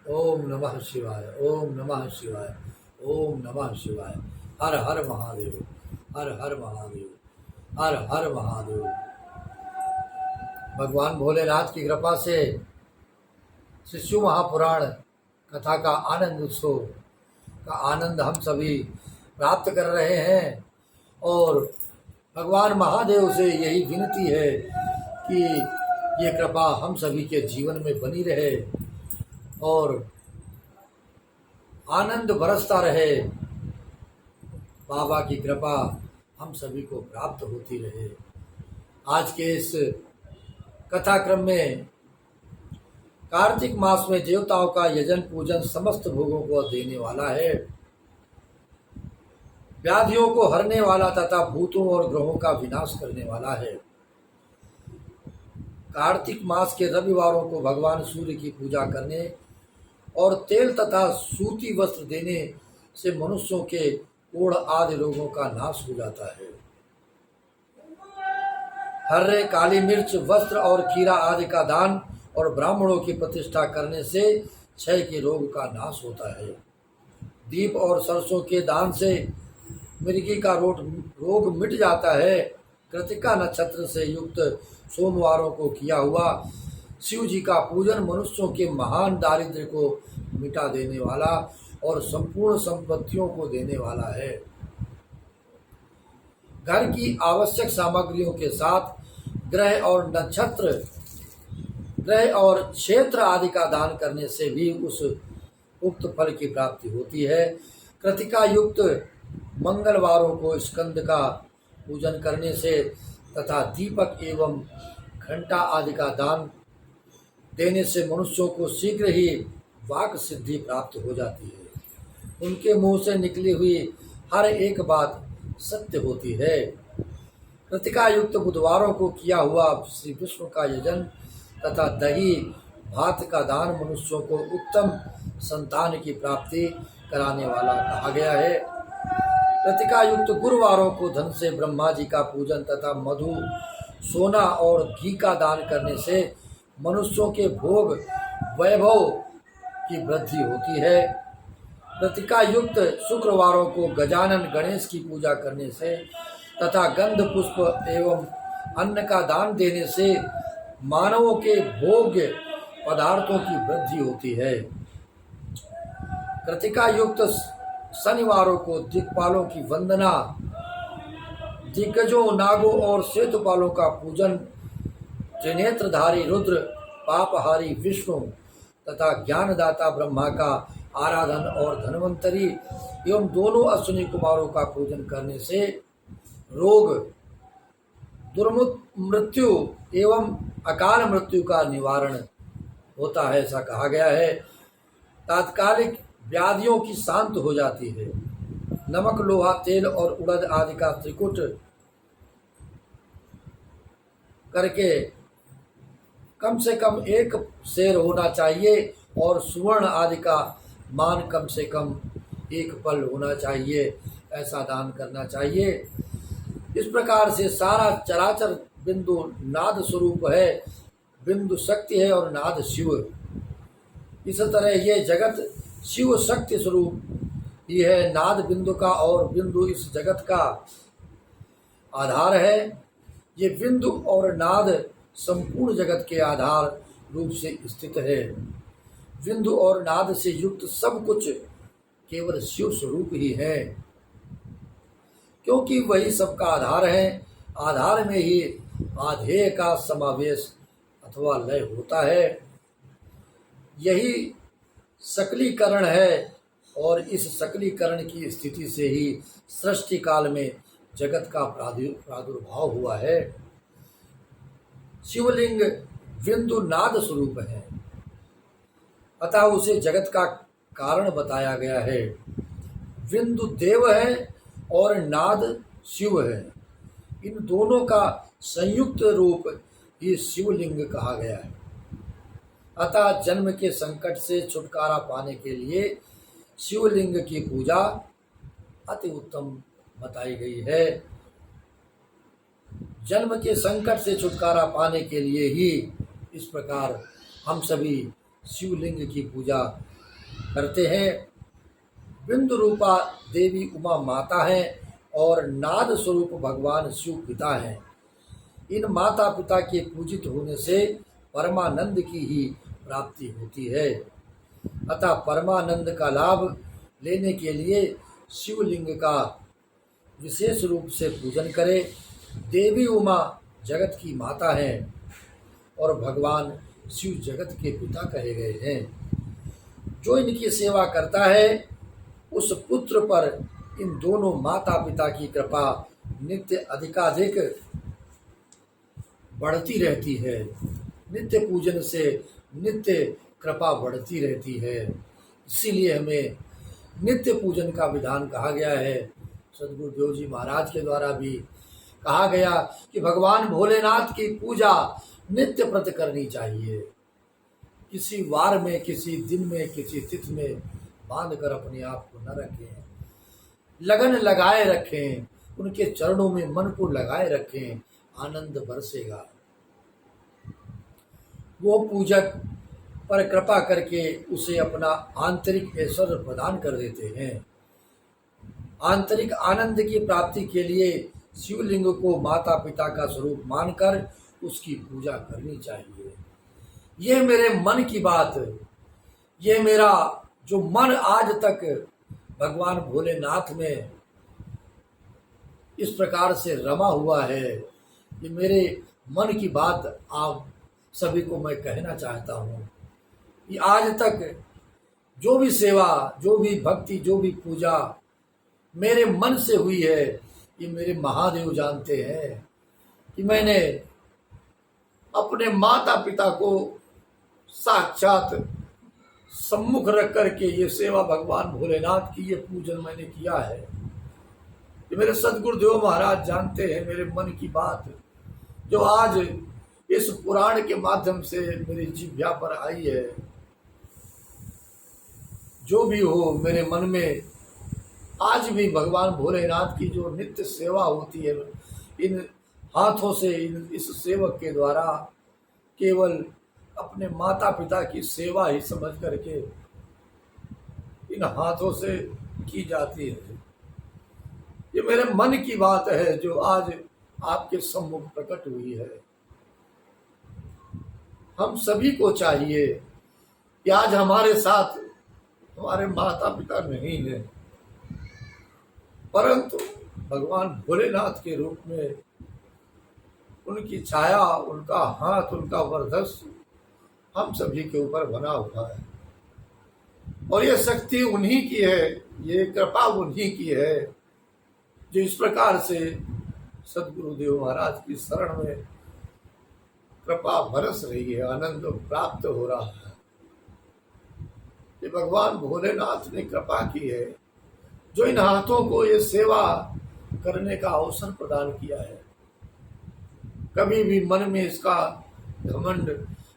ओम नमः शिवाय। ओम नमः शिवाय। ओम नमः शिवाय। हर हर महादेव। हर हर महादेव। हर हर महादेव। भगवान भोलेनाथ की कृपा से शिशु महापुराण कथा का आनंद उत्सव का आनंद हम सभी प्राप्त कर रहे हैं और भगवान महादेव से यही विनती है कि ये कृपा हम सभी के जीवन में बनी रहे और आनंद बरसता रहे। बाबा की कृपा हम सभी को प्राप्त होती रहे। आज के इस कथाक्रम में कार्तिक मास में देवताओं का यजन पूजन समस्त भोगों को देने वाला है, व्याधियों को हरने वाला तथा भूतों और ग्रहों का विनाश करने वाला है। कार्तिक मास के रविवारों को भगवान सूर्य की पूजा करने और तेल तथा सूती वस्त्र देने से मनुष्यों के कोढ़ आदि रोगों का नाश हो जाता है। हर्रे, काली मिर्च, वस्त्र और खीरा आदि का दान और ब्राह्मणों की प्रतिष्ठा करने से क्षय के रोग का नाश होता है। दीप और सरसों के दान से मृगी का रोग मिट जाता है। कृतिका नक्षत्र से युक्त सोमवारों को किया हुआ शिव जी का पूजन मनुष्यों के महान दारिद्र्य को मिटा देने वाला और संपूर्ण संपत्तियों को देने वाला है। घर की आवश्यक सामग्रियों के साथ ग्रह और नक्षत्र, ग्रह और क्षेत्र आदि का दान करने से भी उस उक्त फल की प्राप्ति होती है। कृतिका युक्त मंगलवारों को स्कंद का पूजन करने से तथा दीपक एवं घंटा आदि का दान देने से मनुष्यों को शीघ्र ही वाक सिद्धि प्राप्त हो जाती है। उनके मुंह से निकली हुई हर एक बात सत्य होती है। कृतिका युक्त बुधवारों को किया हुआ श्री विष्णु का यजन तथा दही भात का दान मनुष्यों को उत्तम संतान की प्राप्ति कराने वाला कहा गया है। कृतिका युक्त गुरुवारों को धन से ब्रह्मा जी का पूजन तथा मधु, सोना और घी का दान करने से मनुष्यों के भोग वैभव की वृद्धि होती है। कृतिका युक्त शुक्रवारों को गजानन गणेश की पूजा करने से तथा गंध पुष्प एवं अन्न का दान देने से मानवों के भोग्य पदार्थों की वृद्धि होती है। कृतिका युक्त शनिवारों को दिक्पालों की वंदना, दिग्गजों, नागों और सेतुपालों का पूजन, त्रिनेत्रधारी रुद्र, पापहारी विष्णु तथा ज्ञानदाता ब्रह्मा का आराधन और धन्वंतरी एवं दोनों अश्विनी कुमारों का पूजन करने से रोग, दुर्मृत्यु एवं अकाल मृत्यु का निवारण होता है, ऐसा कहा गया है। तात्कालिक व्याधियों की शांत हो जाती है। नमक, लोहा, तेल और उड़द आदि का त्रिकुट करके कम से कम एक शेर होना चाहिए और सुवर्ण आदि का मान कम से कम एक पल होना चाहिए, ऐसा दान करना चाहिए। इस प्रकार से सारा चराचर बिंदु नाद स्वरूप है। बिंदु शक्ति है और नाद शिव। इस तरह ये जगत शिव शक्ति स्वरूप ही है। नाद बिंदु का और बिंदु इस जगत का आधार है। ये बिंदु और नाद संपूर्ण जगत के आधार रूप से स्थित है। बिंदु और नाद से युक्त सब कुछ केवल शिव स्वरूप ही है, क्योंकि वही सबका आधार है। आधार में ही आधेय का समावेश अथवा लय होता है। यही सकलीकरण है और इस सकलीकरण की स्थिति से ही सृष्टि काल में जगत का प्रादुर्भाव हुआ है। शिवलिंग बिंदु नाद स्वरूप है, अतः उसे जगत का कारण बताया गया है। बिंदु देव है और नाद शिव है। इन दोनों का संयुक्त रूप ही शिवलिंग कहा गया है। अतः जन्म के संकट से छुटकारा पाने के लिए शिवलिंग की पूजा अति उत्तम बताई गई है। जन्म के संकट से छुटकारा पाने के लिए ही इस प्रकार हम सभी शिवलिंग की पूजा करते हैं। बिंदु रूपा देवी उमा माता हैं और नाद स्वरूप भगवान शिव पिता हैं। इन माता पिता के पूजित होने से परमानंद की ही प्राप्ति होती है। अतः परमानंद का लाभ लेने के लिए शिवलिंग का विशेष रूप से पूजन करें। देवी उमा जगत की माता हैं और भगवान शिव जगत के पिता कहे गए हैं। जो इनकी सेवा करता है उस पुत्र पर इन दोनों माता पिता की कृपा नित्य अधिकाधिक बढ़ती रहती है। नित्य पूजन से नित्य कृपा बढ़ती रहती है। इसीलिए हमें नित्य पूजन का विधान कहा गया है। सदगुरुदेव जी महाराज के द्वारा भी कहा गया कि भगवान भोलेनाथ की पूजा नित्य प्रत करनी चाहिए। किसी वार में, किसी दिन में, किसी तिथि में बांध कर अपने आप को न रखें, लगन लगाए रखें, उनके चरणों में मन को लगाए रखें, आनंद बरसेगा। वो पूजक पर कृपा करके उसे अपना आंतरिक ऐश्वर्य प्रदान कर देते हैं। आंतरिक आनंद की प्राप्ति के लिए शिवलिंग को माता पिता का स्वरूप मानकर उसकी पूजा करनी चाहिए। ये मेरे मन की बात, ये मेरा जो मन आज तक भगवान भोलेनाथ में इस प्रकार से रमा हुआ है, ये मेरे मन की बात आप सभी को मैं कहना चाहता हूँ कि आज तक जो भी सेवा, जो भी भक्ति, जो भी पूजा मेरे मन से हुई है, ये मेरे महादेव जानते हैं कि मैंने अपने माता पिता को साक्षात सम्मुख रख करके ये सेवा भगवान भोलेनाथ की, ये पूजन मैंने किया है। ये मेरे सदगुरुदेव महाराज जानते हैं मेरे मन की बात, जो आज इस पुराण के माध्यम से मेरी जिह्वा पर आई है। जो भी हो, मेरे मन में आज भी भगवान भोलेनाथ की जो नित्य सेवा होती है, इन हाथों से, इस सेवक के द्वारा केवल अपने माता पिता की सेवा ही समझ करके इन हाथों से की जाती है। ये मेरे मन की बात है जो आज आपके सम्मुख प्रकट हुई है। हम सभी को चाहिए कि आज हमारे साथ हमारे माता पिता नहीं है, परंतु भगवान भोलेनाथ के रूप में उनकी छाया, उनका हाथ, उनका वर्चस्व हम सभी के ऊपर बना हुआ है। और ये शक्ति उन्हीं की है, ये कृपा उन्हीं की है जो इस प्रकार से सदगुरुदेव महाराज की शरण में कृपा बरस रही है, आनंद प्राप्त हो रहा है। ये भगवान भोलेनाथ ने कृपा की है जो इन हाथों को ये सेवा करने का अवसर प्रदान किया है। कभी भी मन में इसका घमंड,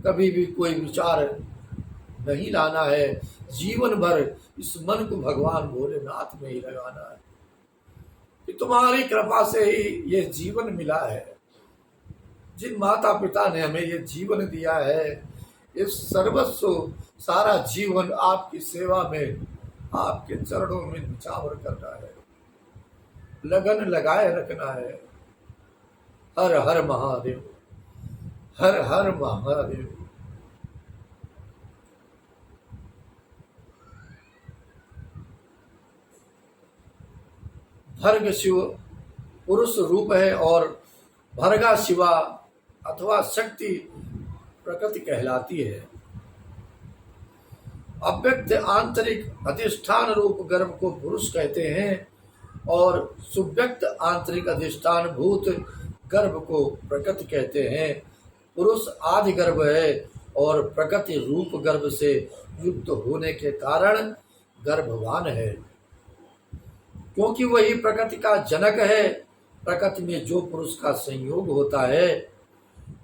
कभी भी कोई विचार नहीं लाना है। जीवन भर इस मन को भगवान भोलेनाथ में ही लगाना है कि तुम्हारी कृपा से ही ये जीवन मिला है। जिन माता पिता ने हमें ये जीवन दिया है, इस सर्वस्व सारा जीवन आपकी सेवा में, आपके चरणों में निछावर करना है, लगन लगाए रखना है। हर हर महादेव, हर हर महादेव। भर्ग शिव पुरुष रूप है और भर्गा शिवा अथवा शक्ति प्रकृति कहलाती है। अव्यक्त आंतरिक अधिष्ठान रूप गर्भ को पुरुष कहते हैं और सुव्यक्त आंतरिक अधिष्ठान भूत गर्भ को प्रकृति कहते हैं। पुरुष आदि गर्भ है और प्रकृति रूप गर्भ से युक्त होने के कारण गर्भवान है, क्योंकि वही प्रकृति का जनक है। प्रकृति में जो पुरुष का संयोग होता है,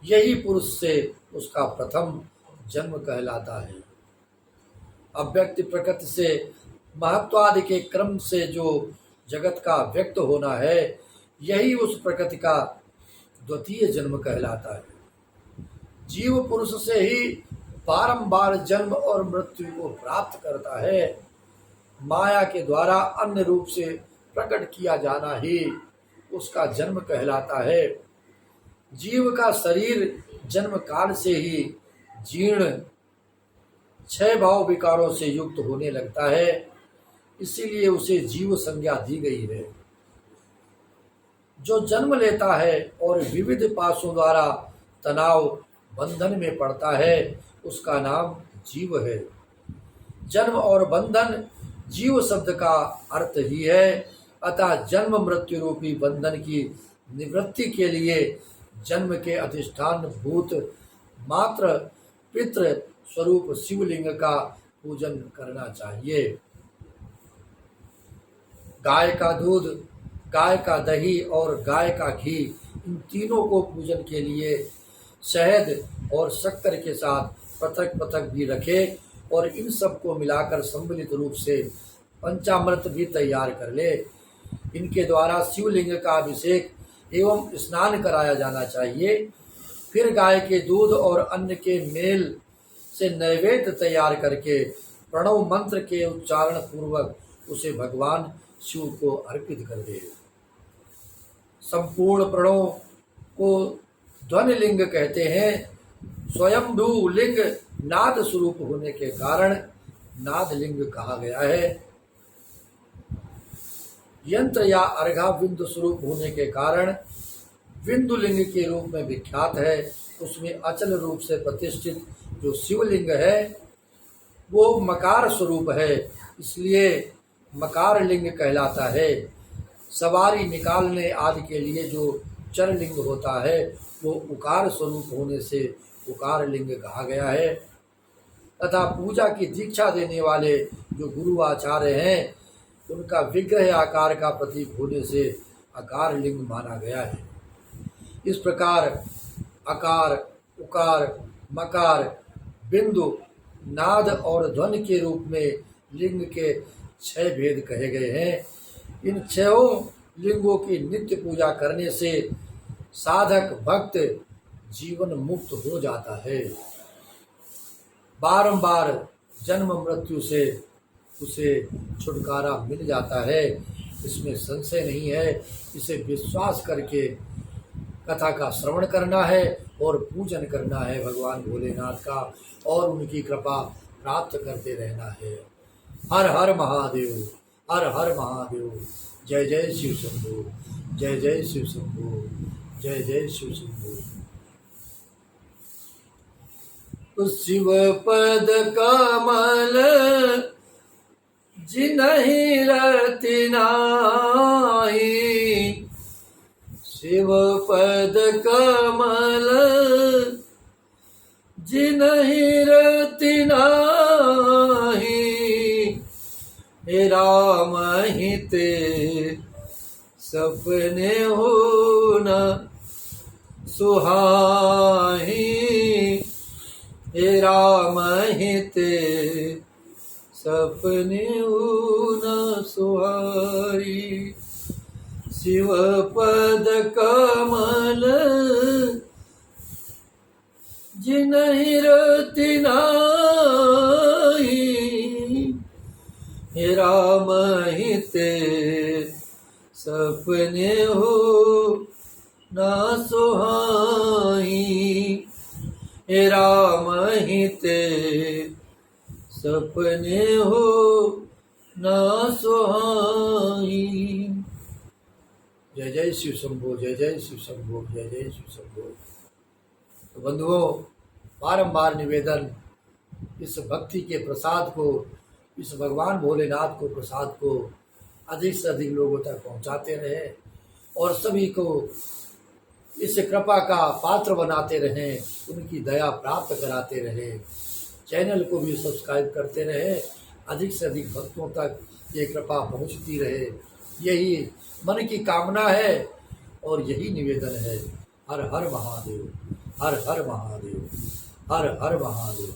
यही पुरुष से उसका प्रथम जन्म कहलाता है। अव्यक्त प्रकृति से महत्वादि के क्रम से जो जगत का व्यक्त होना है, यही उस प्रकृति का द्वितीय जन्म कहलाता है। जीव पुरुष से ही बारंबार जन्म और मृत्यु को प्राप्त करता है। माया के द्वारा अन्य रूप से प्रकट किया जाना ही उसका जन्म कहलाता है। जीव का शरीर जन्म काल से ही जीर्ण छह भाव विकारों से युक्त होने लगता है, इसीलिए उसे जीव संज्ञा दी गई है। जो जन्म लेता है और विविध पाशों द्वारा तनाव बंधन में पड़ता है, उसका नाम जीव है। जन्म और बंधन जीव शब्द का अर्थ ही है। अतः जन्म मृत्यु रूपी बंधन की निवृत्ति के लिए जन्म के अधिष्ठान भूत मात्र पितृ स्वरूप शिवलिंग का पूजन करना चाहिए। गाय का दूध, गाय का दही और गाय का घी, इन तीनों को पूजन के लिए शहद और शक्कर के साथ पृथक पृथक भी रखे और इन सबको मिलाकर सम्मिलित रूप से पंचामृत भी तैयार कर ले। इनके द्वारा शिवलिंग का अभिषेक एवं स्नान कराया जाना चाहिए। फिर गाय के दूध और अन्न के मेल से नैवेद्य तैयार करके प्रणव मंत्र के उच्चारण पूर्वक उसे भगवान शिव को अर्पित कर दे। संपूर्ण प्रणव को ध्वनिलिंग कहते हैं। स्वयंभू लिंग नाद स्वरूप होने के कारण नादलिंग कहा गया है। यंत्र या अर्घा बिंदु स्वरूप होने के कारण बिंदुलिंग के रूप में विख्यात है। उसमें अचल रूप से प्रतिष्ठित जो शिवलिंग है वो मकार स्वरूप है, इसलिए मकार लिंग कहलाता है। सवारी निकालने आदि के लिए जो चर लिंग होता है वो उकार स्वरूप होने से उकार लिंग कहा गया है। तथा पूजा की दीक्षा देने वाले जो गुरु आचार्य हैं, उनका विग्रह आकार का प्रतीक होने से आकार लिंग माना गया है। इस प्रकार अकार, उकार, मकार, बिंदु, नाद और ध्वनि के रूप में लिंग के 6 भेद कहे गए हैं। इन 6 लिंगों की नित्य पूजा करने से साधक भक्त जीवन मुक्त हो जाता है। बारंबार जन्म मृत्यु से उसे छुटकारा मिल जाता है, इसमें संशय नहीं है। इसे विश्वास करके कथा का श्रवण करना है और पूजन करना है भगवान भोलेनाथ का और उनकी कृपा प्राप्त करते रहना है। हर हर महादेव, हर हर महादेव। जय जय शिव शंभो, जय जय शिव शंभो, जय जय शिव शंभो। शिव पद कमल जिनहि रति नाहि, शिव पद कमल जिनहि रति नाहि, हे राम हिते सपने हो न सुहाई, हे राम हिते सपने हो न सुहाई। शिव पद कमल जिनहि रति नाहि, हे राम हिते सपने हो न सुहाई, हे राम हिते सपने हो न सुहाई। जय जय शिव शंभो, जय जय शिव शंभो, जय जय शिव शंभो। तो बंधुओं, बारंबार निवेदन, इस भक्ति के प्रसाद को, इस भगवान भोलेनाथ को प्रसाद को अधिक से अधिक लोगों तक पहुंचाते रहे और सभी को इस कृपा का पात्र बनाते रहें, उनकी दया प्राप्त कराते रहें। चैनल को भी सब्सक्राइब करते रहे, अधिक से अधिक भक्तों तक ये कृपा पहुंचती रहे, यही मन की कामना है और यही निवेदन है। हर हर महादेव, हर हर महादेव, हर हर महादेव।